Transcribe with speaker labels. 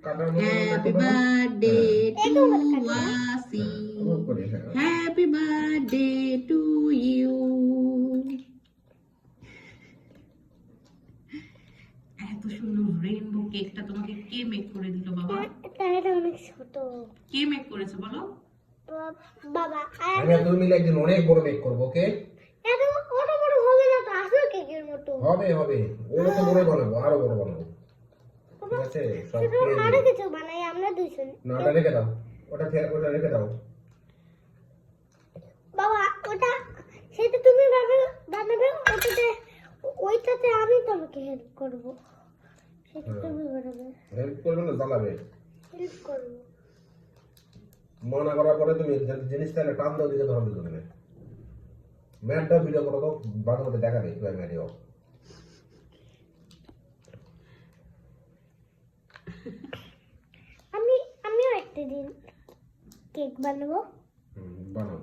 Speaker 1: কাটার মতো
Speaker 2: happy birthday to Wasi, happy birthday to you. এত সুন্দর রেইনবো কেকটা তোমাকে কে মেক করে দিল বাবা?
Speaker 3: এটা অনেক ছোট।
Speaker 2: কে মেক করেছে বলো?
Speaker 3: বাবা।
Speaker 1: আমি আর তুমি মিলে একদিন অনেক বড় মেক করবো, ওকে?
Speaker 3: এত বড় বড় হবে না তো, আসলে কেকের মতো
Speaker 1: হবে হবে, ওর তো বড় বানাবো, আরো বড় বানাবো, ঠিক আছে? সব
Speaker 3: সেটা আরো কিছু বানাই আমরা দুজন।
Speaker 1: না, ওটা রেখে দাও, ওটা রেখে দাও।
Speaker 3: বাবা ওটা সেটা তুমি বানাবে, ওইটাতে আমি তোমাকে হেল্প করব। সেটা তুমি বানাবে।
Speaker 1: হেল্প করবে না, জ্বালাবে।
Speaker 3: হেল্প করব।
Speaker 1: মানা করার পরে তুমি জিনিসটা টান দাও, দিকে ধরবে ধরবে। ম্যাটটা ভিডিও করো তো, বাদ মধ্যে দেখাবে কিভাবে ম্যারিও।
Speaker 3: আমিও একটা দিন কেক বানাবো।
Speaker 1: বানাও।